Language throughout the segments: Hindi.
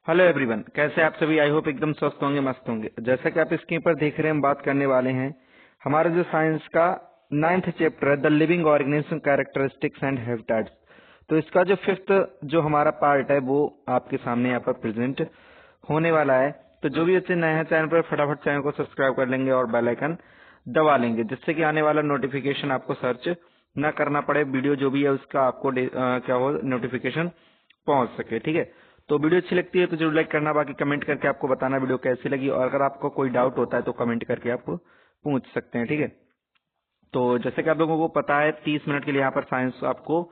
हेलो एवरीवन, कैसे आप सभी। आई होप एकदम स्वस्थ होंगे, मस्त होंगे। जैसा कि आप स्क्रीन पर देख रहे हैं, हम बात करने वाले हैं हमारा जो साइंस का 9th चैप्टर है, the living organism characteristics and habitats. तो इसका जो 5th जो हमारा पार्ट है वो आपके सामने यहाँ पर प्रेजेंट होने वाला है। तो जो भी बच्चे नए हैं चैनल पर, फटाफट चैनल को सब्सक्राइब कर लेंगे और बेल आइकन दबा लेंगे, जिससे कि आने वाला नोटिफिकेशन आपको सर्च न करना पड़े। वीडियो जो भी है उसका आपको क्या हो नोटिफिकेशन पहुंच सके। ठीक है, तो वीडियो अच्छी लगती है तो जरूर लाइक करना, बाकी कमेंट करके आपको बताना वीडियो कैसी लगी, और अगर आपको कोई डाउट होता है तो कमेंट करके आप पूछ सकते हैं। ठीक है, तो जैसे कि आप लोगों को पता है 30 मिनट के लिए यहाँ पर साइंस आपको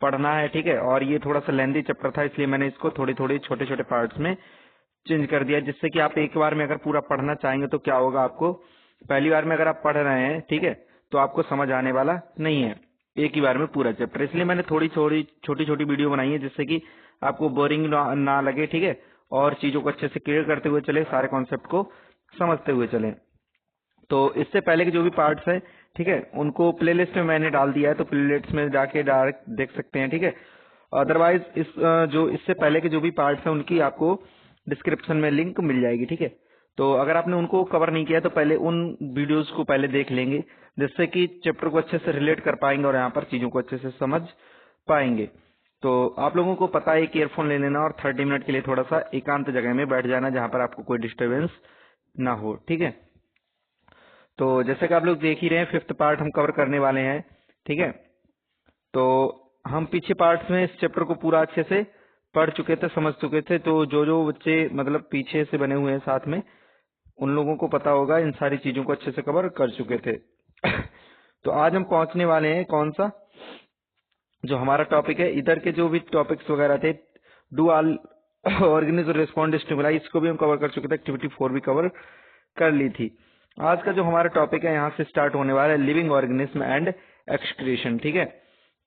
पढ़ना है। ठीक है, और ये थोड़ा सा लेंदी चैप्टर था, इसलिए मैंने इसको थोड़ी थोड़ी छोटे छोटे पार्ट्स में चेंज कर दिया, जिससे कि आप एक बार में अगर पूरा पढ़ना चाहेंगे तो क्या होगा, आपको पहली बार में अगर आप पढ़ रहे हैं, ठीक है, तो आपको समझ आने वाला नहीं है एक ही बार में पूरा चैप्टर। इसलिए मैंने थोड़ी थोड़ी छोटी छोटी वीडियो बनाई है, जिससे कि आपको बोरिंग ना लगे। ठीक है, और चीजों को अच्छे से क्लियर करते हुए चले, सारे कॉन्सेप्ट को समझते हुए चले। तो इससे पहले के जो भी पार्ट्स हैं, ठीक है, उनको प्लेलिस्ट में मैंने डाल दिया है, तो प्लेलिस्ट में जाके डायरेक्ट देख सकते हैं। ठीक है, अदरवाइज इस जो इससे पहले के जो भी पार्ट्स हैं उनकी आपको डिस्क्रिप्शन में लिंक मिल जाएगी। ठीक है, तो अगर आपने उनको कवर नहीं किया तो पहले उन वीडियोस को पहले देख लेंगे, जिससे कि चैप्टर को अच्छे से रिलेट कर पाएंगे और यहाँ पर चीजों को अच्छे से समझ पाएंगे। तो आप लोगों को पता है कि ईयरफोन ले लेना और 30 मिनट के लिए थोड़ा सा एकांत जगह में बैठ जाना, जहां पर आपको कोई डिस्टरबेंस ना हो। ठीक है, तो जैसे कि आप लोग देख ही रहे हैं 5th पार्ट हम कवर करने वाले हैं। ठीक है, तो हम पीछे पार्ट्स में इस चैप्टर को पूरा अच्छे से पढ़ चुके थे, समझ चुके थे। तो जो जो बच्चे मतलब पीछे से बने हुए हैं साथ में, उन लोगों को पता होगा, इन सारी चीजों को अच्छे से कवर कर चुके थे। तो आज हम पहुंचने वाले हैं कौन सा, जो हमारा टॉपिक है, इधर के जो भी टॉपिक्स वगैरह थे, do all organism respond stimuli, इसको भी हम कवर कर चुके थे, एक्टिविटी 4 भी कवर कर ली थी। आज का जो हमारा टॉपिक है यहाँ से स्टार्ट होने वाला है, लिविंग ऑर्गेनिज्म एंड एक्सक्रीशन। ठीक है,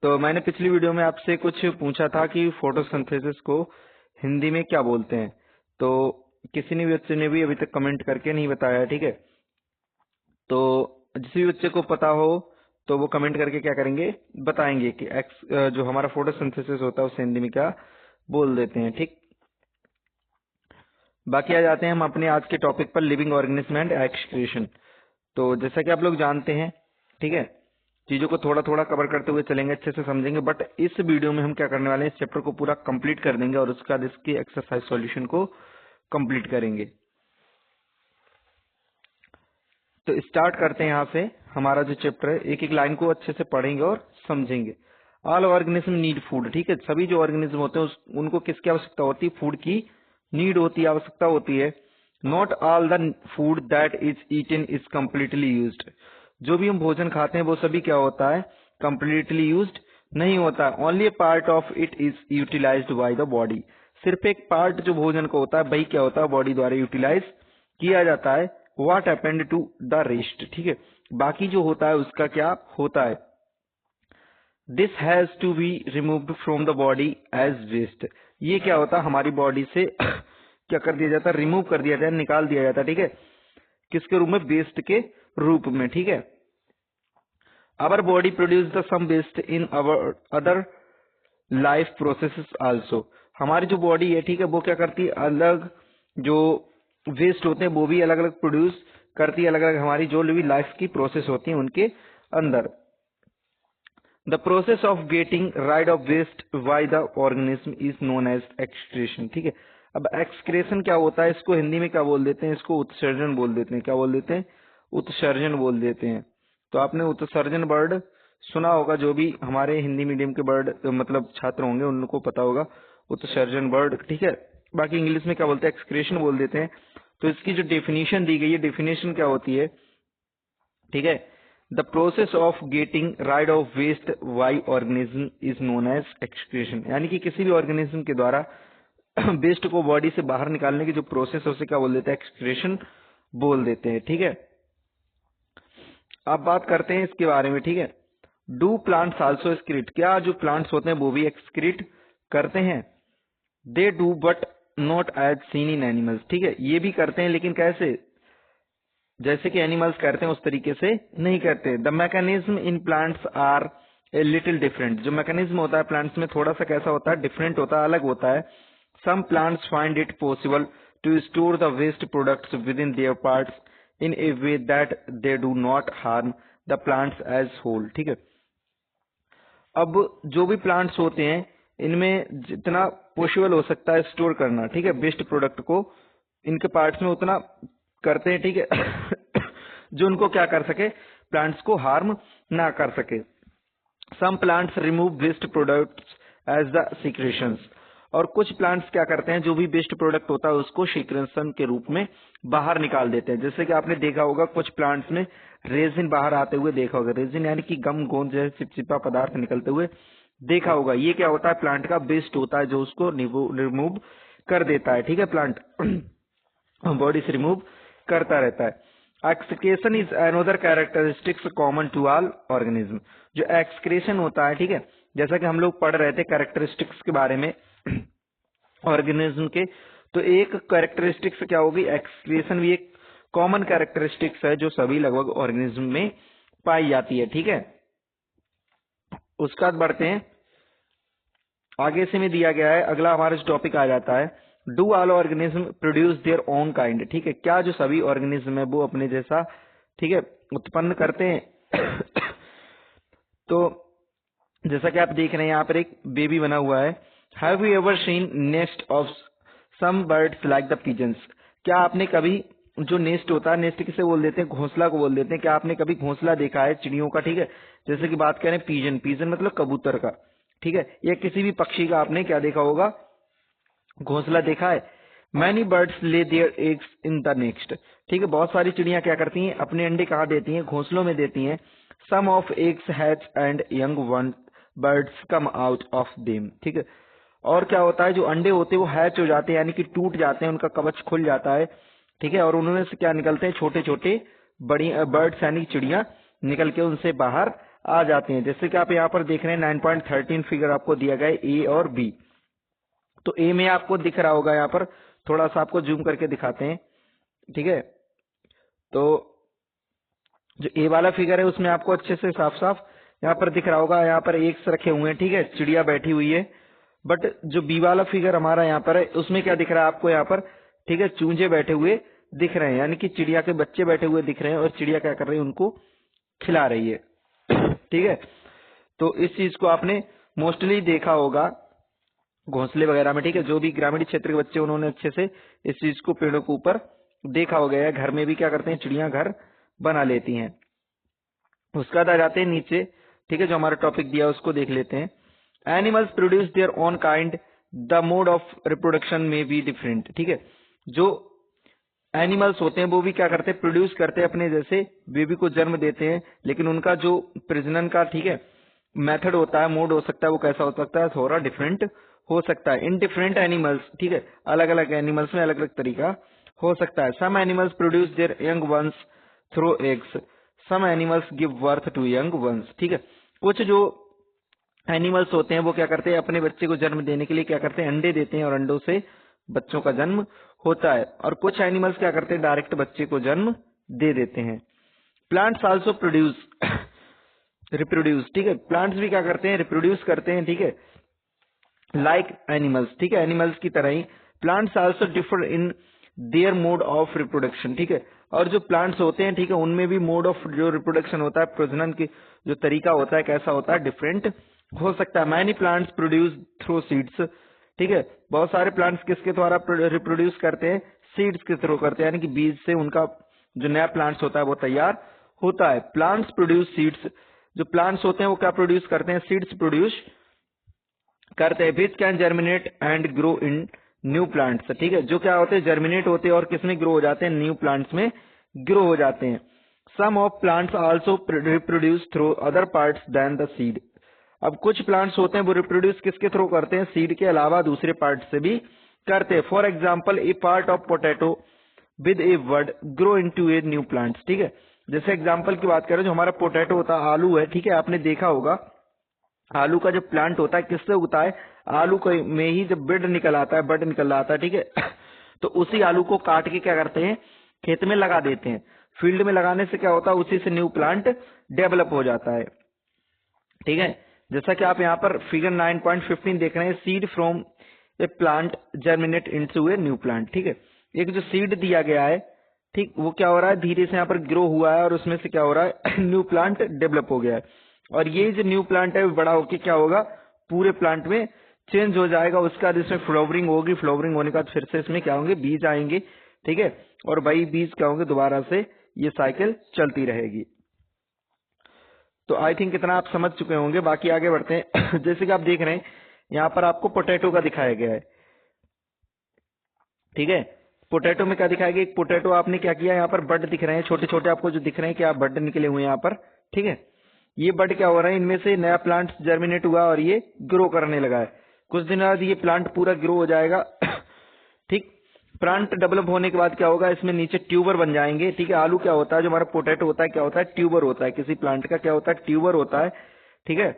तो मैंने पिछली वीडियो में आपसे कुछ पूछा था कि फोटोसिंथेसिस को हिंदी में क्या बोलते हैं, तो किसी ने भी बच्चे ने भी अभी तक कमेंट करके नहीं बताया। ठीक है, तो जिस भी बच्चे को पता हो तो वो कमेंट करके क्या करेंगे, बताएंगे कि जो हमारा फोटोसिंथेसिस होता है उसे हिंदी में क्या बोल देते हैं। ठीक, बाकी आ जाते हैं हम अपने आज के टॉपिक पर, लिविंग ऑर्गेनिज्म एंड एक्सक्रीशन। तो जैसा कि आप लोग जानते हैं, ठीक है, चीजों को थोड़ा थोड़ा कवर करते हुए चलेंगे, अच्छे से समझेंगे। बट इस वीडियो में हम क्या करने वाले हैं, इस चैप्टर को पूरा कंप्लीट कर देंगे और उसके बाद इसकी एक्सरसाइज सॉल्यूशन को कंप्लीट करेंगे। तो स्टार्ट करते हैं यहाँ से। हमारा जो चैप्टर है, एक एक लाइन को अच्छे से पढ़ेंगे और समझेंगे। All organism need food. ठीक है, सभी जो ऑर्गेनिज्म होते हैं उनको किसकी आवश्यकता होती है, फूड की नीड होती है, आवश्यकता होती है। Not all the food that is eaten is completely used. जो भी हम भोजन खाते हैं वो सभी क्या होता है, कम्प्लीटली यूज्ड नहीं होता है। Only a part of it is utilised by the body. सिर्फ एक पार्ट जो भोजन का होता है वही क्या होता है, बॉडी द्वारा यूटिलाइज किया जाता है। What happened to the rest. ठीक है, बाकी जो होता है उसका क्या होता है, this has to be removed from the body as waste. ये क्या होता है, हमारी बॉडी से क्या कर दिया जाता है, रिमूव कर दिया जाता है, निकाल दिया जाता है। ठीक है, किसके रूप में, वेस्ट के रूप में। ठीक है, our body produce the some waste in our other life processes also. हमारी जो बॉडी है, ठीक है, वो क्या करती है, अलग जो वेस्ट होते हैं वो भी अलग अलग प्रोड्यूस करती है, अलग अलग हमारी जो भी लाइफ की प्रोसेस होती है उनके अंदर। The process of getting rid of waste by the organism is known as excretion. ठीक है, अब एक्सक्रेशन क्या होता है, इसको हिंदी में क्या बोल देते हैं, इसको उत्सर्जन बोल देते हैं। क्या बोल देते हैं, उत्सर्जन बोल देते हैं। तो आपने उत्सर्जन वर्ड सुना होगा, जो भी हमारे हिंदी मीडियम के वर्ड मतलब छात्र होंगे उनको पता होगा उत्सर्जन वर्ड। ठीक है, बाकी इंग्लिश में क्या बोलते हैं, एक्सक्रेशन बोल देते हैं। तो इसकी जो डेफिनेशन दी गई है, डेफिनेशन क्या होती है, ठीक है, the process of getting rid of waste by organism is known as excretion. यानी कि किसी भी ऑर्गेनिज्म के द्वारा वेस्ट को बॉडी से बाहर निकालने की जो प्रोसेस है उसे क्या बोल देते हैं, एक्सक्रीशन बोल देते हैं। ठीक है, अब बात करते हैं इसके बारे में। ठीक है, डू प्लांट्स आल्सो एक्सक्रीट। क्या जो प्लांट्स होते हैं वो भी एक्सक्रीट करते हैं, they do but not as seen in animals. ठीक है, ये भी करते हैं लेकिन कैसे, जैसे कि एनिमल्स करते हैं उस तरीके से नहीं करते। The mechanism in plants are a little different. जो मैकेनिज्म होता है प्लांट्स में थोड़ा सा कैसा होता है, डिफरेंट होता है, अलग होता है। Some plants find it possible to store the waste products within their parts in a way that they do not harm the plants as whole. ठीक है, अब जो भी प्लांट्स होते हैं इनमें जितना पॉसिबल हो सकता है स्टोर करना, ठीक है, वेस्ट प्रोडक्ट को इनके पार्ट्स में उतना करते हैं, ठीक है, जो उनको क्या कर सके, प्लांट्स को हार्म ना कर सके। Some plants remove waste products as the secretions, और कुछ प्लांट्स क्या करते हैं, जो भी वेस्ट प्रोडक्ट होता है उसको सीक्रेशन के रूप में बाहर निकाल देते हैं। जैसे कि आपने देखा होगा कुछ प्लांट्स में रेजिन बाहर आते हुए देखा होगा, रेजिन यानी कि गम गोंद जैसे चिपचिपा पदार्थ निकलते हुए देखा होगा। ये क्या होता है, प्लांट का वेस्ट होता है जो उसको रिमूव कर देता है, ठीक है, प्लांट बॉडी से रिमूव करता रहता है। Excretion is another characteristics common to all organism. जो एक्सक्रीशन होता है, ठीक है, जैसा कि हम लोग पढ़ रहे थे कैरेक्टरिस्टिक्स के बारे में ऑर्गेनिज्म के, तो एक कैरेक्टरिस्टिक्स क्या होगी, एक्सक्रीशन भी एक कॉमन कैरेक्टरिस्टिक्स है जो सभी लगभग ऑर्गेनिज्म में पाई जाती है, ठीक है। उसके बाद बढ़ते हैं आगे से में दिया गया है, अगला हमारा टॉपिक आ जाता है, do all organism produce their own kind, ठीक है, क्या जो सभी ऑर्गेनिज्म है वो अपने जैसा, ठीक है, उत्पन्न करते हैं। तो जैसा कि आप देख रहे हैं यहाँ पर एक बेबी बना हुआ है। Have you ever seen nest of some birds like the pigeons, क्या आपने कभी जो नेस्ट होता है, नेस्ट किसे बोल देते हैं, घोंसला को बोल देते हैं, क्या आपने कभी घोंसला देखा है चिड़ियों का, ठीक है, जैसे कि बात करें पिजन, पिजन मतलब कबूतर का, ठीक है, या किसी भी पक्षी का आपने क्या देखा होगा, घोंसला देखा है। Many birds lay their eggs in the nest, ठीक है, बहुत सारी चिड़ियां क्या करती हैं, अपने अंडे कहाँ देती हैं, घोंसलों में देती हैं। Some of eggs hatch and young one birds come out of them, ठीक है, और क्या होता है, जो अंडे होते हैं वो हैच हो जाते हैं, यानी कि टूट जाते हैं, उनका कवच खुल जाता है, ठीक है, और उनमें से क्या निकलते हैं, छोटे छोटे बड़ी बर्ड्स यानी चिड़िया निकल के उनसे बाहर आ जाते हैं। जैसे कि आप यहाँ पर देख रहे हैं 9.13 फिगर आपको दिया गया है ए और बी। तो ए में आपको दिख रहा होगा, यहाँ पर थोड़ा सा आपको जूम करके दिखाते हैं, ठीक है, तो जो ए वाला फिगर है उसमें आपको अच्छे से साफ साफ यहाँ पर दिख रहा होगा, यहाँ पर एग्स रखे हुए हैं, ठीक है, चिड़िया बैठी हुई है। बट जो बी वाला फिगर हमारा यहाँ पर है उसमें क्या दिख रहा है आपको, यहाँ पर, ठीक है, चूंजे बैठे हुए दिख रहे हैं, यानी कि चिड़िया के बच्चे बैठे हुए दिख रहे हैं, और चिड़िया क्या कर रही है, उनको खिला रही है, ठीक है। तो इस चीज को आपने मोस्टली देखा होगा घोंसले वगैरह में, ठीक है, जो भी ग्रामीण क्षेत्र के बच्चे उन्होंने अच्छे से इस चीज को पेड़ों के ऊपर देखा हो गया है। घर में भी क्या करते हैं, चिड़िया घर बना लेती हैं। उसके बाद आ जाते हैं नीचे, ठीक है, जो हमारा टॉपिक दिया है उसको देख लेते हैं। Animals produce there own kind, the mode of reproduction में बी डिफरेंट, ठीक है, जो एनिमल्स होते हैं वो भी क्या करते हैं, प्रोड्यूस करते हैं अपने जैसे, बेबी को जन्म देते हैं, लेकिन उनका जो प्रजनन का, ठीक है, मेथड होता है, मोड हो सकता है, वो कैसा हो सकता है, थोड़ा डिफरेंट हो सकता है। इन डिफरेंट एनिमल्स, ठीक है, अलग अलग एनिमल्स में अलग अलग तरीका हो सकता है। Some animals produce their young ones through eggs, some animals give birth to young ones, ठीक है, कुछ जो एनिमल्स होते हैं वो क्या करते हैं, अपने बच्चे को जन्म देने के लिए क्या करते हैं, अंडे देते हैं, और अंडों से बच्चों का जन्म होता है। और कुछ एनिमल्स क्या करते हैं, डायरेक्ट बच्चे को जन्म दे देते हैं। प्लांट्स आल्सो प्रोड्यूस रिप्रोड्यूस, ठीक है, प्लांट्स भी क्या करते हैं, रिप्रोड्यूस करते हैं, ठीक है, लाइक एनिमल्स, ठीक है, एनिमल्स की तरह ही। Plants also differ in their mode of reproduction, ठीक है, और जो प्लांट्स होते हैं, ठीक है, उनमें भी मोड ऑफ जो रिप्रोडक्शन होता है, प्रजनन की जो तरीका होता है, कैसा होता है, डिफरेंट हो सकता है। Many plants produce through seeds, ठीक है, बहुत सारे प्लांट्स किसके द्वारा रिप्रोड्यूस करते हैं, सीड्स के थ्रू करते हैं, यानी कि बीज से उनका जो नया प्लांट्स होता है वो तैयार होता है। प्लांट्स प्रोड्यूस सीड्स, जो प्लांट्स होते हैं वो क्या प्रोड्यूस करते हैं, सीड्स प्रोड्यूस करते हैं। Which can germinate and grow in new plants, ठीक है, जो क्या होते हैं, जर्मिनेट होते हैं और किसमें ग्रो हो जाते हैं, न्यू प्लांट्स में ग्रो हो जाते हैं। Some of plants also reproduce through other parts then the seed, अब कुछ प्लांट्स होते हैं वो रिप्रोड्यूस किसके थ्रू करते हैं, सीड के अलावा दूसरे पार्ट से भी करते हैं। For example A part of potato with a word grow into a new plants, ठीक है, जैसे एग्जाम्पल की बात करें, जो हमारा पोटैटो होता है, आलू है, ठीक है, आपने देखा होगा आलू का जो प्लांट होता है किससे उगता है, आलू में ही जब बिड निकल आता है, बड निकल आता है, ठीक है, तो उसी आलू को काट के क्या करते हैं, खेत में लगा देते हैं। फील्ड में लगाने से क्या होता है, उसी से न्यू प्लांट डेवलप हो जाता है, ठीक है। जैसा कि आप यहाँ पर फिगर 9.15 देख रहे हैं, seed from A plant germinate into a new plant. ठीक है, एक जो सीड दिया गया है, ठीक, वो क्या हो रहा है, धीरे से यहाँ पर ग्रो हुआ है और उसमें से क्या हो रहा है न्यू प्लांट डेवलप हो गया है। और ये जो न्यू प्लांट है वो बड़ा होके क्या होगा, पूरे प्लांट में चेंज हो जाएगा। उसके बाद इसमें फ्लावरिंग होगी, फ्लावरिंग होने के बाद फिर से इसमें क्या होंगे, बीज आएंगे। ठीक है, और वही बीज क्या होंगे, दोबारा से ये साइकिल चलती रहेगी। तो आई थिंक इतना आप समझ चुके होंगे, बाकी आगे बढ़ते हैं। जैसे कि आप देख रहे हैं यहाँ पर आपको पोटैटो का दिखाया गया है। ठीक है, पोटैटो में क्या दिखाया गया, एक पोटैटो आपने क्या किया, यहाँ पर बड दिख रहे हैं छोटे छोटे आपको जो दिख रहे हैं, क्या बड निकले हुए हैं यहाँ पर। ठीक है, ये बड क्या हो रहा है, इनमें से नया प्लांट जर्मिनेट हुआ और ये ग्रो करने लगा है। कुछ दिन बाद ये प्लांट पूरा ग्रो हो जाएगा। ठीक, प्लांट डेवलप होने के बाद क्या होगा, इसमें नीचे ट्यूबर बन जाएंगे। ठीक है, आलू क्या होता है, जो हमारा पोटैटो होता है क्या होता है, ट्यूबर होता है। किसी प्लांट का क्या होता है, ट्यूबर होता है। ठीक है,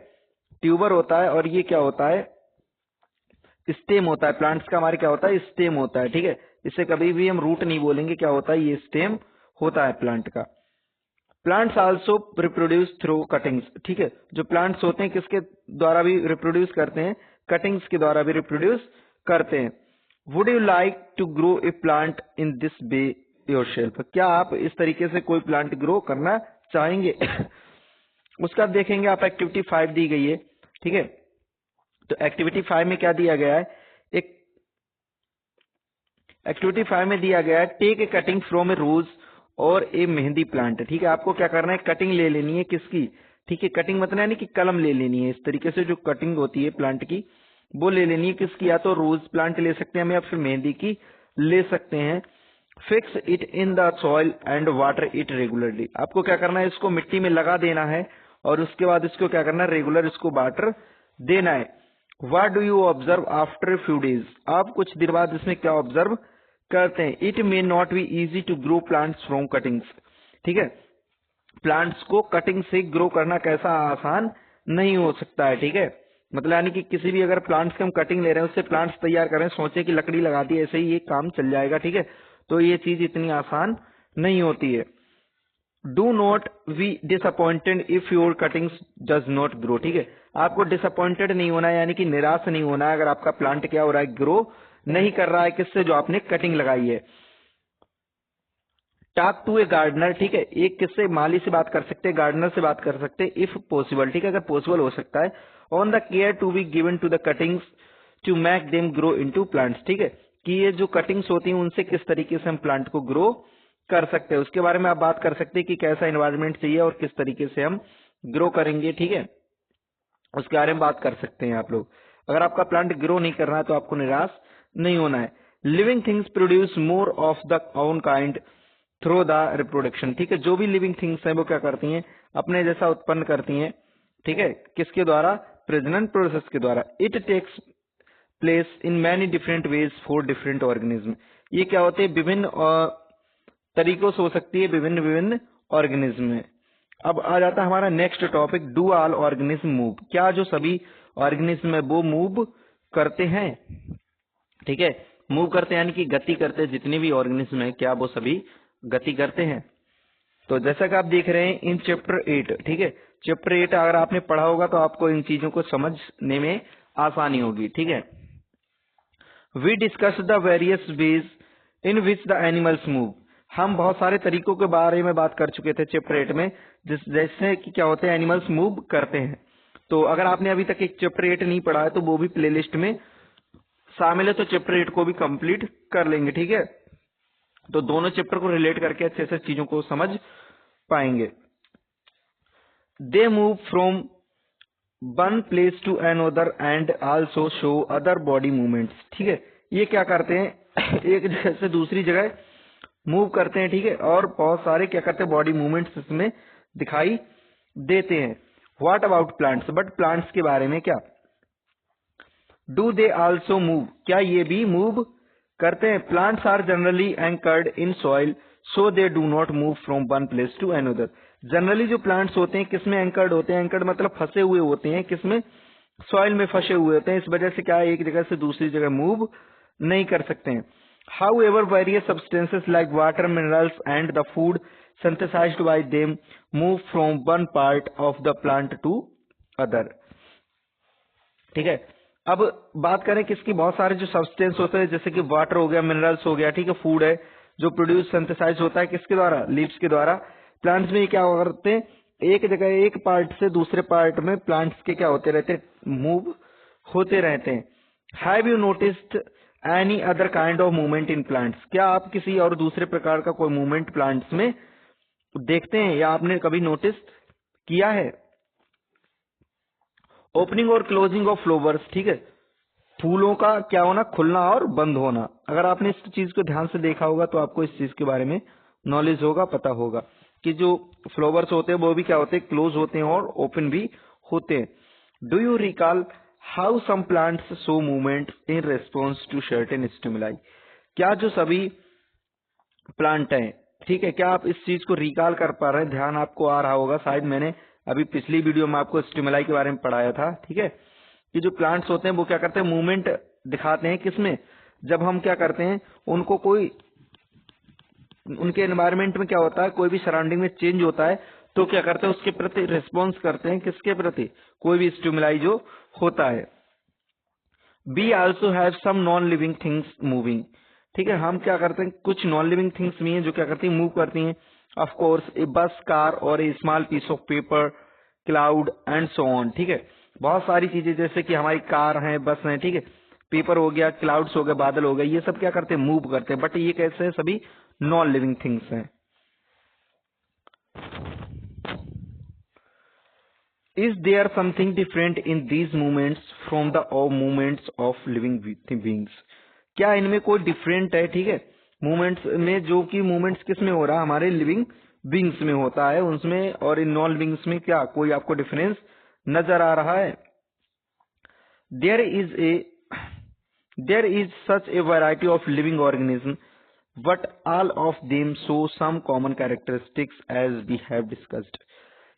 ट्यूबर होता है और ये क्या होता है, स्टेम होता है। प्लांट्स का हमारे क्या होता है, स्टेम होता है। ठीक है, इसे कभी भी हम रूट नहीं बोलेंगे, क्या होता है, ये स्टेम होता है प्लांट का। Plants also reproduce through cuttings. ठीक है, जो प्लांट्स होते हैं किसके द्वारा भी रिप्रोड्यूस करते हैं, कटिंग्स के द्वारा भी रिप्रोड्यूस करते हैं। Would you like to grow a plant in this way yourself, क्या आप इस तरीके से कोई प्लांट ग्रो करना चाहेंगे। उसका देखेंगे आप, एक्टिविटी 5 दी गई है। ठीक है, तो एक्टिविटी 5 में क्या दिया गया है, एक एक्टिविटी 5 में दिया गया है, टेक ए कटिंग फ्रॉम ए रोज और ए मेहंदी प्लांट। ठीक है, आपको क्या करना है, कटिंग ले लेनी है किसकी। ठीक है, कटिंग मतलब यानी कि कलम ले लेनी है। इस तरीके से जो कटिंग होती है प्लांट की वो ले लेनी है किसकी, या तो रोज प्लांट ले सकते हैं हम या फिर मेहंदी की ले सकते हैं। Fix it in the soil and water it regularly, आपको क्या करना है, इसको मिट्टी में लगा देना है और उसके बाद इसको क्या करना है, रेगुलर इसको वाटर देना है। What do you observe after few days, आप कुछ देर बाद इसमें क्या ऑब्जर्व करते हैं, it may not be easy to grow plants from cuttings. ठीक है, प्लांट्स को कटिंग से ग्रो करना कैसा आसान नहीं हो सकता है। ठीक है, मतलब यानी कि किसी भी अगर प्लांट्स के हम कटिंग ले रहे हैं, उससे प्लांट्स तैयार कर रहे हैं, सोचे कि लकड़ी लगा दी ऐसे ही ये काम चल जाएगा। ठीक है, तो ये चीज इतनी आसान नहीं होती है। Do not be disappointed if your cuttings does not grow. ठीक है, आपको डिसअपॉइंटेड नहीं होना है, यानी कि निराश नहीं होना है अगर आपका प्लांट क्या हो रहा है, ग्रो नहीं कर रहा है किससे, जो आपने कटिंग लगाई है। Talk to a gardener. ठीक है, एक किससे, माली से बात कर सकते हैं, गार्डनर से बात कर सकते हैं इफ पॉसिबल। ठीक है, अगर पॉसिबल हो सकता है। On the care to be given to the cuttings to make them grow into plants. ठीक है, कि ये जो कटिंग्स होती हैं उनसे किस तरीके से हम प्लांट को ग्रो कर सकते हैं, उसके बारे में आप बात कर सकते हैं कि कैसा एनवायरनमेंट चाहिए और किस तरीके से हम ग्रो करेंगे। ठीक है, उसके बारे में बात कर सकते हैं आप लोग। अगर आपका प्लांट ग्रो नहीं कर रहा है तो आपको निराश नहीं होना है। Living things produce more of the own kind through the reproduction. ठीक है, जो भी लिविंग थिंग्स हैं वो क्या करती हैं, अपने जैसा उत्पन्न करती हैं। ठीक है, किसके द्वारा, प्रजनन प्रोसेस के द्वारा। It takes place in many different ways for different organism. ये क्या होते हैं, विभिन्न तरीकों से हो सकती है, विभिन्न विभिन्न ऑर्गेनिज्म में। अब आ जाता है हमारा next topic, do all organism move, क्या जो सभी ऑर्गेनिज्म है वो मूव करते हैं। ठीक है, मूव करते हैं यानी कि गति करते हैं, जितने भी ऑर्गेनिज्म है क्या वो सभी गति करते हैं। तो जैसा कि आप देख रहे हैं इन चैप्टर 8, ठीक है, चैप्टर 8 अगर आपने पढ़ा होगा तो आपको इन चीजों को समझने में आसानी होगी। ठीक है, we discuss the various ways in which the animals move, हम बहुत सारे तरीकों के बारे में बात कर चुके थे चैप्टर 8 में, जैसे कि क्या होते हैं, एनिमल्स मूव करते हैं। तो अगर आपने अभी तक एक चैप्टर 8 नहीं पढ़ा है तो वो भी प्लेलिस्ट में शामिल है, तो चैप्टर 8 को भी कंप्लीट कर लेंगे। ठीक है, तो दोनों चैप्टर को रिलेट करके अच्छे से चीजों को समझ पाएंगे। They move from one place to another and also show other body movements. ठीक है, ये क्या करते हैं, एक जगह से दूसरी जगह मूव करते हैं। ठीक है, और बहुत सारे क्या करते हैं, बॉडी मूवमेंट्स इसमें दिखाई देते हैं। What about plants, but plants के बारे में क्या, डू दे आल्सो मूव, क्या ये भी मूव करते हैं। Plants are generally anchored in soil so they do not move from one place to another. Generally जो प्लांट्स होते हैं किसमें एंकर्ड होते हैं, एंकर्ड मतलब फंसे हुए होते हैं, किसमें, सॉइल में फंसे हुए होते हैं, इस वजह से क्या है, एक जगह से दूसरी जगह मूव नहीं कर सकते हैं। However, various substances like water, minerals and the food synthesized by them move from one part of the plant to other. ठीक है, अब बात करें किसकी, बहुत सारे जो सब्सटेंस होते हैं जैसे कि वाटर हो गया, मिनरल्स हो गया, ठीक है, फूड है जो प्रोड्यूस सिंथेसाइज होता है किसके द्वारा, लीव्स के द्वारा। प्लांट्स में क्या करते हैं, एक जगह एक पार्ट से दूसरे पार्ट में प्लांट्स के क्या होते रहते हैं, मूव होते रहते हैं। Have you noticed any other kind of movement in plants, क्या आप किसी और दूसरे प्रकार का कोई मूवमेंट प्लांट्स में देखते हैं या आपने कभी नोटिस किया है। ओपनिंग और क्लोजिंग ऑफ फ्लावर्स, ठीक है, फूलों का क्या होना, खुलना और बंद होना। अगर आपने इस चीज को ध्यान से देखा होगा तो आपको इस चीज के बारे में नॉलेज होगा, पता होगा कि जो फ्लावर्स होते हैं वो भी क्या होते हैं, क्लोज होते हैं और ओपन भी होते हैं। Do you recall how some plants show movement in response to certain stimuli, क्या जो सभी प्लांट है, ठीक है, क्या आप इस चीज को रिकॉल कर पा रहे हैं, ध्यान आपको आ रहा होगा, शायद मैंने अभी पिछली वीडियो में आपको स्टिमुलाई के बारे में पढ़ाया था, ठीक है, कि जो प्लांट्स होते हैं वो क्या करते हैं, मूवमेंट दिखाते हैं किसमें, जब हम क्या करते हैं उनको कोई उनके एनवायरनमेंट में क्या होता है, कोई भी सराउंडिंग में चेंज होता है तो क्या करते हैं उसके प्रति रिस्पॉन्स करते हैं, किसके प्रति, कोई भी स्टिमुलाई जो होता है। Be also have some non living things moving, ठीक है, हम क्या करते हैं, कुछ नॉन लिविंग थिंग्स भी हैं जो क्या करती हैं, मूव करती हैं। Of course A bus, car और a small piece of paper, cloud and so on, ठीक है, बहुत सारी चीजें जैसे कि हमारी कार है, बस है, ठीक है, पेपर हो गया, क्लाउड्स हो गए, बादल हो गए, ये सब क्या करते हैं, मूव करते हैं, बट ये कैसे हैं, सभी नॉन लिविंग थिंग्स हैं। Is there something different in these movements from the movements of living beings? क्या इनमें कोई डिफरेंट है, ठीक है, मूवमेंट्स में, जो कि मूवमेंट्स किस में हो रहा है, हमारे लिविंग बींग्स में होता है उनमें, और इन नॉन लिविंग्स में क्या कोई आपको डिफरेंस नजर आ रहा है। There is a there is such a variety of living organism but all of them show some common characteristics as we have discussed.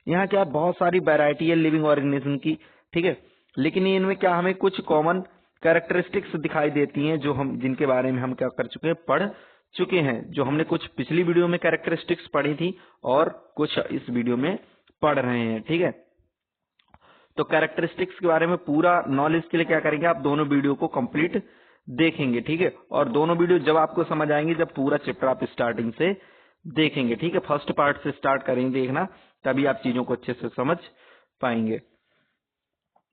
यहाँ क्या बहुत सारी वैरायटी है लिविंग ऑर्गेनिज्म की, ठीक है, लेकिन इनमें क्या हमें कुछ कॉमन कैरेक्टरिस्टिक्स दिखाई देती हैं जो हम, जिनके बारे में हम क्या कर चुके हैं, पढ़ चुके हैं, जो हमने कुछ पिछली वीडियो में कैरेक्टरिस्टिक्स पढ़ी थी और कुछ इस वीडियो में पढ़ रहे हैं, ठीक है। तो कैरेक्टरिस्टिक्स के बारे में पूरा नॉलेज के लिए क्या करेंगे, आप दोनों वीडियो को कंप्लीट देखेंगे, ठीक है, और दोनों वीडियो जब आपको समझ आएंगे जब पूरा चैप्टर आप स्टार्टिंग से देखेंगे, ठीक है, फर्स्ट पार्ट से स्टार्ट करेंगे देखना, तभी आप चीजों को अच्छे से समझ पाएंगे।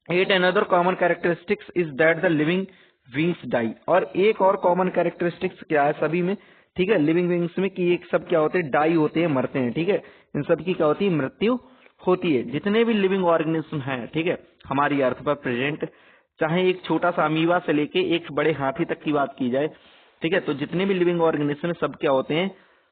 Yet another common characteristics is that the living beings die, और एक और कॉमन कैरेक्टरिस्टिक्स क्या है सभी में, ठीक है, लिविंग बींग्स में, कि एक सब क्या होते हैं, डाई होते हैं, मरते हैं, ठीक है, इन सब की क्या होती है, मृत्यु होती है। जितने भी लिविंग ऑर्गेनिज्म हैं, ठीक है, हमारी अर्थ पर प्रेजेंट, चाहे एक छोटा सा अमीबा से लेके एक बड़े हाथी तक की बात की जाए, ठीक है, तो जितने भी लिविंग ऑर्गेनिज्म सब क्या होते हैं,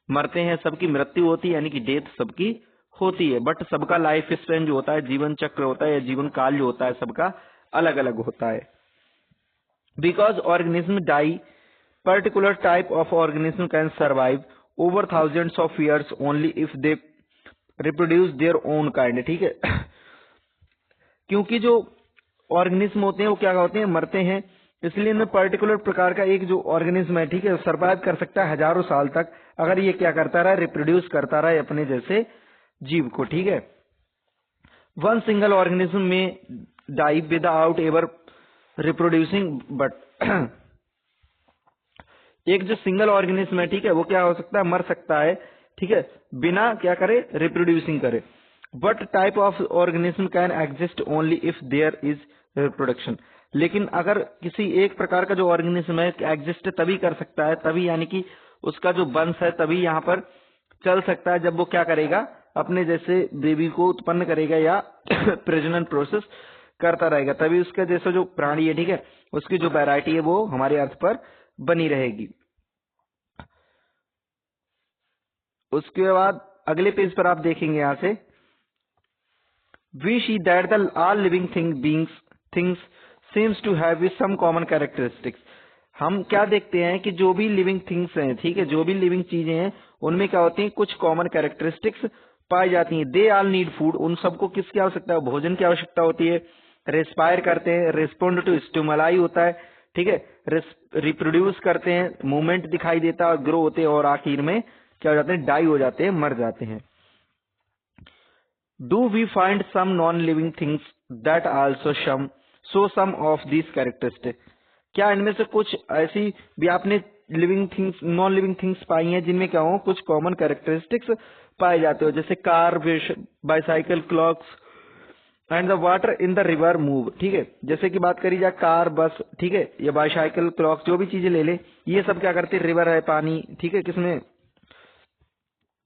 मरते हैं, सबकी मृत्यु होती है, यानी कि डेथ सबकी होती है, बट सबका लाइफ स्पैन जो होता है, जीवन चक्र होता है या जीवन काल जो होता है, सबका अलग अलग होता है। Because organism die, particular type of organism can survive over thousands of years only if they reproduce their own kind, ठीक है, क्योंकि जो ऑर्गेनिज्म होते हैं वो क्या होते हैं, मरते हैं, इसलिए इनमें पर्टिकुलर प्रकार का एक जो ऑर्गेनिज्म है, ठीक है, सर्वाइव कर सकता है हजारों साल तक, अगर ये क्या करता रहा, रिप्रोड्यूस करता रहा अपने जैसे जीव को, ठीक है। One single organism may die without ever reproducing, but एक जो सिंगल ऑर्गेनिज्म है, ठीक है, वो क्या हो सकता है, मर सकता है, ठीक है, बिना क्या करे, रिप्रोड्यूसिंग करे, but type of organism can exist only if there is reproduction, लेकिन अगर किसी एक प्रकार का जो ऑर्गेनिज्म है एग्जिस्ट तभी कर सकता है, तभी यानी कि उसका जो वंश है तभी यहाँ पर चल सकता है जब वो क्या करेगा, अपने जैसे बेबी को उत्पन्न करेगा या प्रजनन प्रोसेस करता रहेगा, तभी उसका जैसा जो प्राणी है, ठीक है, उसकी जो वैरायटी है वो हमारे अर्थ पर बनी रहेगी। उसके बाद अगले पेज पर आप देखेंगे यहाँ से, we see that the all living things seems to have some common characteristics. हम क्या देखते हैं कि जो भी लिविंग थिंग्स हैं, ठीक है, जो भी लिविंग चीजें हैं उनमें क्या होती हैं, कुछ कॉमन कैरेक्टरिस्टिक्स पाई जाती हैं। दे ऑल नीड फूड, उन सबको किसकी आवश्यकता है, भोजन की आवश्यकता होती है। रेस्पायर करते हैं, रेस्पोंड टू स्टिमुलाई होता है, ठीक है, रिप्रोड्यूस करते हैं, मूवमेंट दिखाई देता है, ग्रो होते हैं और आखिर में क्या हो जाते हैं, डाई हो जाते हैं, मर जाते हैं। Do we find some non living things that also show some of this characteristic. क्या इनमें से कुछ ऐसी भी आपने living things non living things पाई हैं जिनमें क्या हो कुछ कॉमन कैरेक्टरिस्टिक्स पाए जाते हो, जैसे car, bicycle, clocks and the water in the river move. ठीक है, जैसे कि बात करी जाए कार, बस, ठीक है, या बाइसाइकिल, क्लॉक्स, जो भी चीजें ले ले, ये सब क्या करते हैं, रिवर है, पानी, ठीक है, किसमें,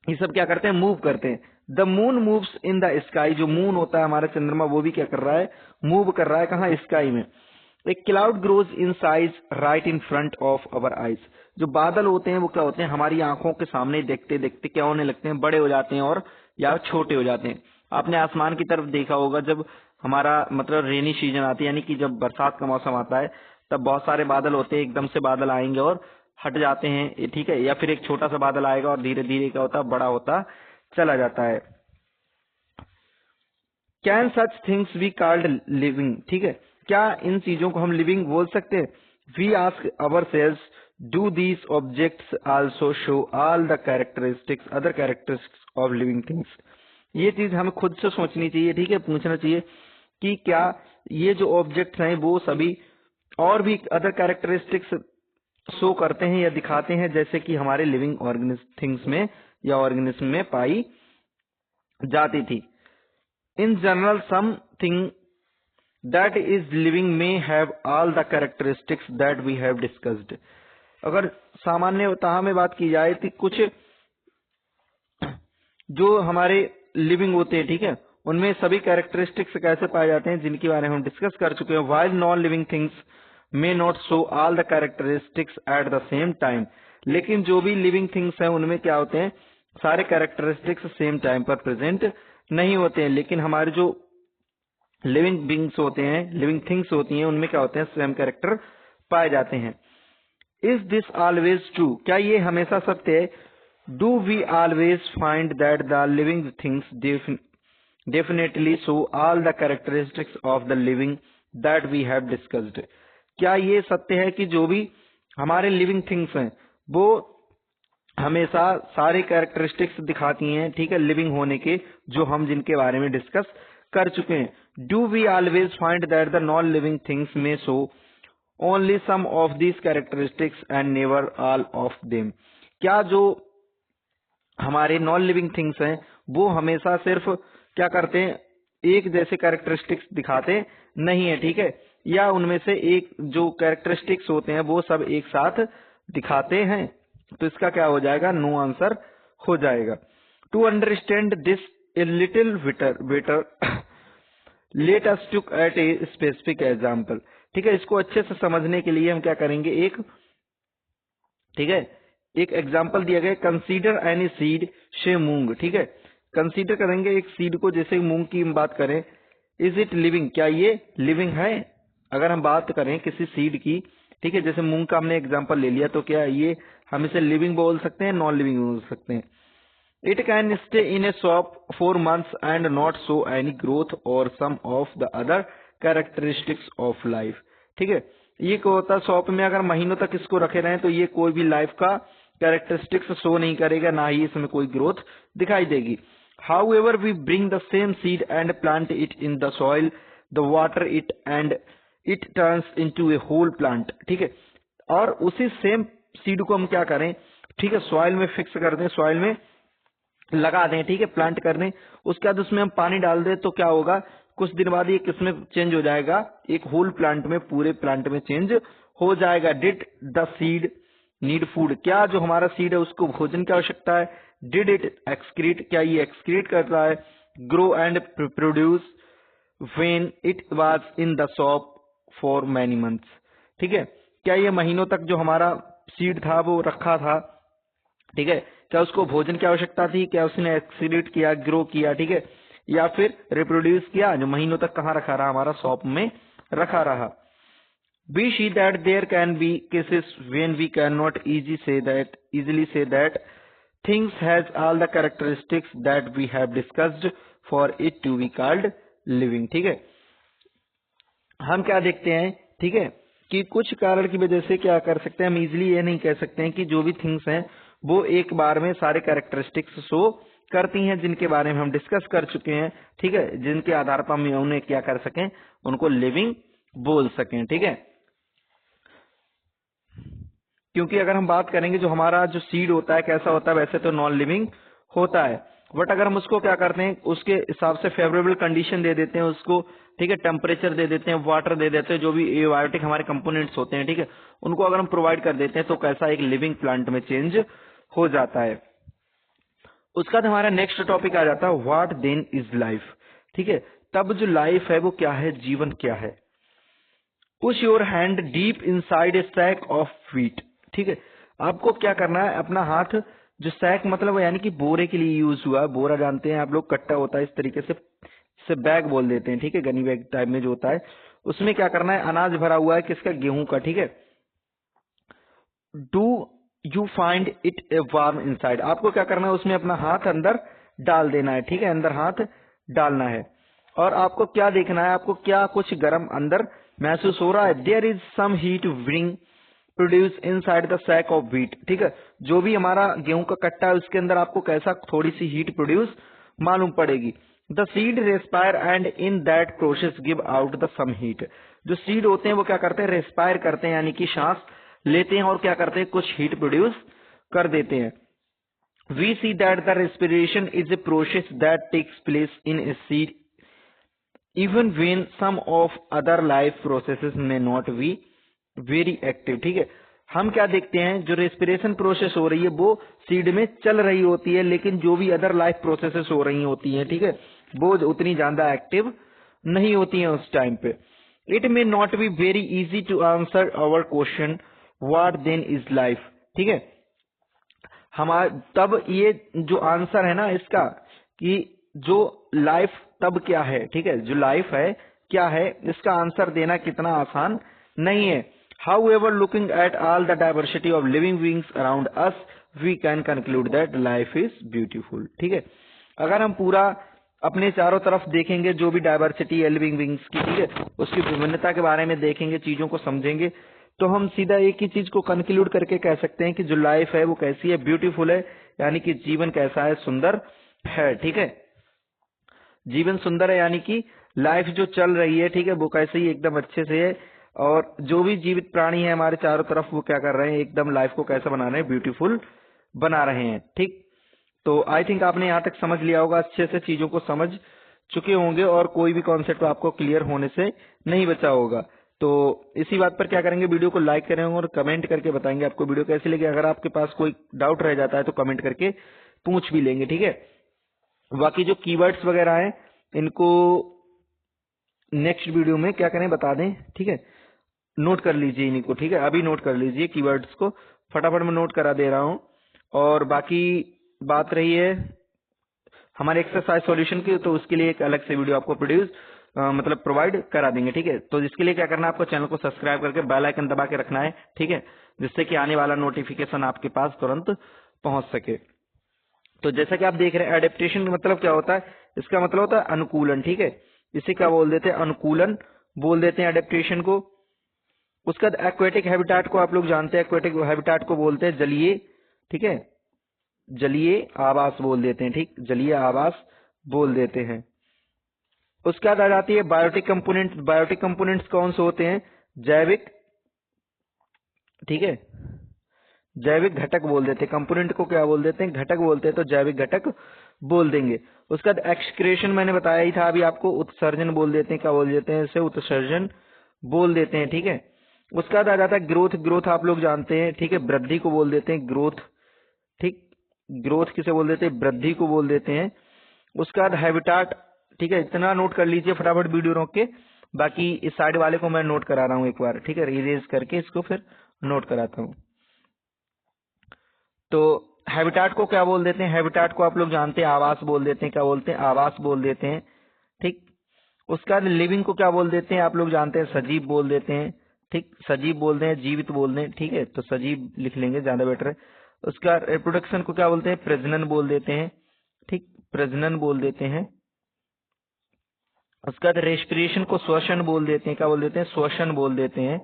ये सब क्या करते हैं, मूव करते हैं। The moon moves in the sky, जो मून होता है हमारा चंद्रमा, वो भी क्या कर रहा है, मूव कर रहा है, कहाँ, स्काई में। एक cloud grows in size right in front of our eyes, जो बादल होते हैं वो क्या होते हैं, हमारी आंखों के सामने देखते देखते क्या होने लगते हैं, बड़े हो जाते हैं और या छोटे हो जाते हैं। आपने आसमान की तरफ देखा होगा, जब हमारा मतलब रेनी सीजन आती है, यानी कि जब बरसात का मौसम आता है, तब बहुत सारे बादल होते हैं, एकदम से बादल आएंगे और हट जाते हैं, ठीक है, या फिर एक छोटा सा बादल आएगा और धीरे धीरे क्या होता है, बड़ा होता चला जाता है। Can such things be called living, ठीक है, क्या इन चीजों को हम लिविंग बोल सकते हैं। We ask our selves, do these objects also show all the characteristics, other characteristics of living things. ये चीज हमें खुद से सोचनी चाहिए, ठीक है, पूछना चाहिए कि क्या ये जो ऑब्जेक्ट्स हैं वो सभी और भी अदर कैरेक्टरिस्टिक्स शो करते हैं या दिखाते हैं, जैसे कि हमारे लिविंग ऑर्गेनिज्म थिंग्स में या ऑर्गेनिज्म में पाई जाती थी। In general, something that is living may have all the characteristics that we have discussed. अगर सामान्यतः में बात की जाए तो कुछ जो हमारे लिविंग होते हैं, ठीक है, उनमें सभी कैरेक्टरिस्टिक्स कैसे पाए जाते हैं जिनके बारे में हम डिस्कस कर चुके हैं। While non-living things may not show all the characteristics at the same time, लेकिन जो भी लिविंग थिंग्स हैं उनमें क्या होते हैं, सारे कैरेक्टरिस्टिक्स सेम टाइम पर प्रेजेंट नहीं होते हैं, लेकिन हमारे जो लिविंग बींग्स होते हैं, लिविंग थिंग्स होती हैं, उनमें क्या होते हैं, सेम कैरेक्टर पाए जाते हैं। इज दिस ऑलवेज ट्रू, क्या ये हमेशा सत्य है। Do we always find that the living things definitely show all the characteristics of the living that we have discussed, क्या ये सत्य है कि जो भी हमारे लिविंग थिंग्स हैं वो हमेशा सारे कैरेक्टरिस्टिक्स दिखाती हैं, ठीक है, लिविंग होने के, जो हम जिनके बारे में डिस्कस कर चुके हैं। Do we always find that the non living things में show only some of these characteristics and never all of them, क्या जो हमारे नॉन लिविंग थिंग्स हैं वो हमेशा सिर्फ क्या करते हैं, एक जैसे कैरेक्टरिस्टिक्स दिखाते नहीं है, ठीक है, या उनमें से एक जो कैरेक्टरिस्टिक्स होते हैं वो सब एक साथ दिखाते हैं। तो इसका क्या हो जाएगा, नो आंसर हो जाएगा। To understand this a little better let us look at a specific example, ठीक है, इसको अच्छे से समझने के लिए हम क्या करेंगे, एक, ठीक है, एक एग्जाम्पल दिया गया, कंसीडर एनी सीड से मूंग, ठीक है, कंसीडर करेंगे एक सीड को, जैसे मूंग की हम बात करें, इज इट लिविंग, क्या ये लिविंग है। अगर हम बात करें किसी सीड की, ठीक है, जैसे मूंग का हमने एग्जाम्पल ले लिया, तो क्या ये हम इसे लिविंग बोल सकते हैं, नॉन लिविंग बोल सकते हैं। It can stay in a shop for months and not show any growth और some of the other characteristics of life, ठीक है, ये क्या होता है, शॉप में अगर महीनों तक इसको रखे रहें तो ये कोई भी लाइफ का कैरेक्टरिस्टिक्स शो नहीं करेगा, ना ही इसमें कोई ग्रोथ दिखाई देगी। However we bring the same seed and plant it in the soil, the water it and it turns into a whole plant, ठीक है, और उसी सेम सीड को हम क्या करें, ठीक है, सॉइल में फिक्स कर दें, सॉइल में लगा दें, ठीक है, प्लांट कर दें, उसके बाद उसमें हम पानी डाल दें, तो क्या होगा, कुछ दिन बाद ये किसमें चेंज हो जाएगा, एक होल प्लांट में, पूरे प्लांट में चेंज हो जाएगा। Did the seed need food, क्या जो हमारा सीड है उसको भोजन की आवश्यकता है। डिड इट एक्सक्रीट, क्या ये एक्सक्रीट करता है। Grow and produce when it was in the shop for many months, ठीक है, क्या ये महीनों तक जो हमारा सीड था वो रखा था, ठीक है, क्या उसको भोजन की आवश्यकता थी, क्या उसने एक्सीडेट किया, ग्रो किया, ठीक है, या फिर रिप्रोड्यूस किया, जो महीनों तक कहाँ रखा रहा, हमारा शॉप में रखा रहा। We see that there can be cases when we cannot easily say that things has all the characteristics that we have discussed for it to be called living, ठीक है, हम क्या देखते हैं, ठीक है, कि कुछ कारण की वजह से क्या कर सकते हैं, हम इजीली ये नहीं कह सकते हैं कि जो भी थिंग्स हैं वो एक बार में सारे कैरेक्टरिस्टिक्स शो करती हैं जिनके बारे में हम डिस्कस कर चुके हैं, ठीक है, जिनके आधार पर हम उन्हें क्या कर सकें, उनको लिविंग बोल सकें, ठीक है। क्योंकि अगर हम बात करेंगे जो हमारा जो सीड होता है कैसा होता है, वैसे तो नॉन लिविंग होता है, बट अगर हम उसको क्या करते हैं उसके हिसाब से फेवरेबल कंडीशन दे देते हैं उसको, ठीक है, टेम्परेचर दे देते हैं, वाटर दे देते हैं, जो भी एबायोटिक हमारे कंपोनेंट्स होते हैं, ठीक है, उनको अगर हम प्रोवाइड कर देते हैं तो कैसा एक लिविंग प्लांट में चेंज हो जाता है। उसका बाद हमारा नेक्स्ट टॉपिक आ जाता है व्हाट देन इज लाइफ, ठीक है। तब जो लाइफ है वो क्या है, जीवन क्या है। Push your hand deep inside a sack of wheat, ठीक है। आपको क्या करना है, अपना हाथ जो सैक मतलब यानी कि बोरे के लिए यूज हुआ, बोरा जानते हैं आप लोग, कट्टा होता है इस तरीके से बैग बोल देते हैं, ठीक है, गनी बैग टाइप में जो होता है, उसमें क्या करना है, अनाज भरा हुआ है किसका, गेहूं का, ठीक है। Do you find it a warm inside, आपको क्या करना है, उसमें अपना हाथ अंदर डाल देना है, ठीक है, अंदर हाथ डालना है। और आपको क्या देखना है, आपको क्या कुछ गर्म अंदर महसूस हो रहा है। There is some heat being produce inside the sack of wheat, ठीक है, जो भी हमारा गेहूं का कट्टा है उसके अंदर आपको कैसा थोड़ी सी हीट प्रोड्यूस मालूम पड़ेगी। The seed respire and in that process give out the some heat, जो सीड होते हैं वो क्या करते हैं, रेस्पायर करते हैं यानी कि सांस लेते हैं और क्या करते हैं, कुछ हीट प्रोड्यूस कर देते हैं। We see that the respiration is a process that takes place in a seed even when some of other life processes may not be very active, ठीक है। हम क्या देखते हैं, जो रेस्पिरेशन प्रोसेस हो रही है वो सीड में चल रही होती है, लेकिन जो भी अदर लाइफ प्रोसेसेस हो रही होती हैं, ठीक है, वो उतनी ज्यादा एक्टिव नहीं होती हैं उस टाइम पे। It may not be very easy to answer our question what then is life, ठीक है। हमारा तब ये जो आंसर है ना इसका, कि जो लाइफ तब क्या है, ठीक है, जो लाइफ है क्या है, इसका आंसर देना कितना आसान नहीं है। However looking at all the diversity of living beings around us we can conclude that life is beautiful, ठीक है। अगर हम पूरा अपने चारों तरफ देखेंगे जो भी डाइवर्सिटी है लिविंग बींग्स की, ठीक है, उसकी विभिन्नता के बारे में देखेंगे, चीजों को समझेंगे, तो हम सीधा एक ही चीज को कंक्लूड करके कह सकते हैं कि जो लाइफ है वो कैसी है, ब्यूटीफुल है, यानी कि जीवन कैसा है, सुंदर है, ठीक है। जीवन सुंदर है यानी कि लाइफ जो चल रही है, ठीक है, वो कैसे ही एकदम अच्छे से है, और जो भी जीवित प्राणी है हमारे चारों तरफ वो क्या कर रहे हैं, एकदम लाइफ को कैसा बना रहे हैं, ब्यूटीफुल बना रहे हैं, ठीक। तो आई थिंक आपने यहाँ तक समझ लिया होगा, अच्छे से चीजों को समझ चुके होंगे और कोई भी कॉन्सेप्ट आपको क्लियर होने से नहीं बचा होगा। तो इसी बात पर क्या करेंगे, वीडियो को लाइक करेंगे और कमेंट करके बताएंगे आपको वीडियो कैसी लगी। अगर आपके पास कोई डाउट रह जाता है तो कमेंट करके पूछ भी लेंगे, ठीक है। बाकी जो कीवर्ड्स वगैरह हैं इनको नेक्स्ट वीडियो में क्या करें बता दें, ठीक है, नोट कर लीजिए इनको, ठीक है, अभी नोट कर लीजिए कीवर्ड्स को, फटाफट मैं नोट करा दे रहा हूँ। और बाकी बात रही है हमारे एक्सरसाइज सॉल्यूशन की, तो उसके लिए एक अलग से वीडियो आपको मतलब प्रोवाइड करा देंगे, ठीक है। तो इसके लिए क्या करना है, आपको चैनल को सब्सक्राइब करके बेल आइकन दबा के रखना है, ठीक है, जिससे कि आने वाला नोटिफिकेशन आपके पास तुरंत पहुंच सके। तो जैसा कि आप देख रहे हैं, एडेप्टेशन का मतलब क्या होता है, इसका मतलब होता है अनुकूलन, ठीक है, इसे क्या बोल देते हैं, अनुकूलन बोल देते हैं एडेप्टेशन को। उसका एक्वेटिक हैबिटाट को आप लोग जानते हैं, एक्वेटिक हैबिटाट को बोलते हैं जलीय, ठीक है, जलीय आवास बोल देते हैं, ठीक, जलीय आवास बोल देते हैं। उसके बाद आ जाती है बायोटिक कंपोनेंट। बायोटिक कंपोनेंट्स कौन से होते हैं, जैविक, ठीक है, जैविक घटक बोल देते हैं, कंपोनेंट को क्या बोल देते हैं, घटक बोलते हैं, तो जैविक घटक बोल देंगे। उसके बाद एक्सक्रेशन मैंने बताया ही था अभी आपको, उत्सर्जन बोल देते हैं, क्या बोल देते हैं, इसे उत्सर्जन बोल देते हैं, ठीक है। उसके बाद आ जाता है ग्रोथ। ग्रोथ आप लोग जानते हैं, ठीक है, वृद्धि को बोल देते हैं ग्रोथ, ठीक, ग्रोथ किसे बोल देते हैं, वृद्धि को बोल देते हैं। उसके बाद हैबिटाट, ठीक है, इतना नोट कर लीजिए फटाफट वीडियो रोक के, बाकी इस साइड वाले को मैं नोट करा रहा हूँ एक बार, ठीक है, इरेज करके इसको फिर नोट कराता हूँ। तो हैबिटाट को क्या बोल देते हैं, हैबिटाट को आप लोग जानते हैं आवास बोल देते हैं, क्या बोलते हैं, आवास बोल देते हैं, ठीक। उसका लिविंग को क्या बोल देते हैं, आप लोग जानते हैं सजीव बोल देते हैं, ठीक, सजीव बोलते हैं, जीवित बोलते हैं, ठीक है, तो सजीव लिख लेंगे ज्यादा बेटर है। उसका रिप्रोडक्शन को क्या बोलते हैं, प्रजनन बोल देते हैं, ठीक, प्रजनन बोल देते हैं। उसका रेस्पिरेशन को श्वसन बोल देते हैं, क्या बोल देते हैं, श्वसन बोल देते हैं।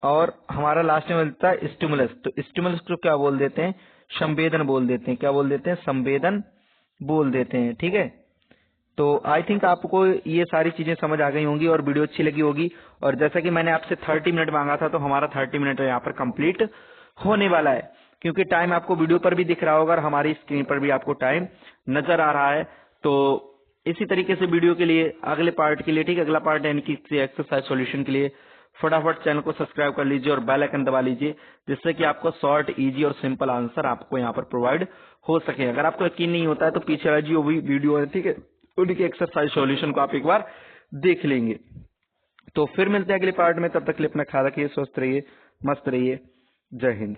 और हमारा लास्ट में मिलता है स्टिमुलस, तो स्टिमुलस को क्या बोल देते हैं, संवेदन बोल देते हैं, क्या बोल देते हैं, संवेदन बोल देते हैं, ठीक है। तो आई थिंक आपको ये सारी चीजें समझ आ गई होंगी और वीडियो अच्छी लगी होगी। और जैसा कि मैंने आपसे 30 मिनट मांगा था, तो हमारा 30 मिनट यहाँ पर कंप्लीट होने वाला है, क्योंकि टाइम आपको वीडियो पर भी दिख रहा होगा और हमारी स्क्रीन पर भी आपको टाइम नजर आ रहा है। तो इसी तरीके से वीडियो के लिए अगले पार्ट के लिए, ठीक है, अगला पार्ट यानी कि एक्सरसाइज सॉल्यूशन के लिए फटाफट चैनल को सब्सक्राइब कर लीजिए और बेल आइकन दबा लीजिए, जिससे कि आपको शॉर्ट, इजी और सिंपल आंसर आपको यहाँ पर प्रोवाइड हो सके। अगर आपको यकीन नहीं होता है तो पीछे वाली जो भी वीडियो है, ठीक है, उनके एक्सरसाइज सॉल्यूशन को आप एक बार देख लेंगे। तो फिर मिलते हैं अगले पार्ट में, तब तक के लिए अपना ख्याल रखिए, स्वस्थ रहिए, मस्त रहिए। जय हिंद।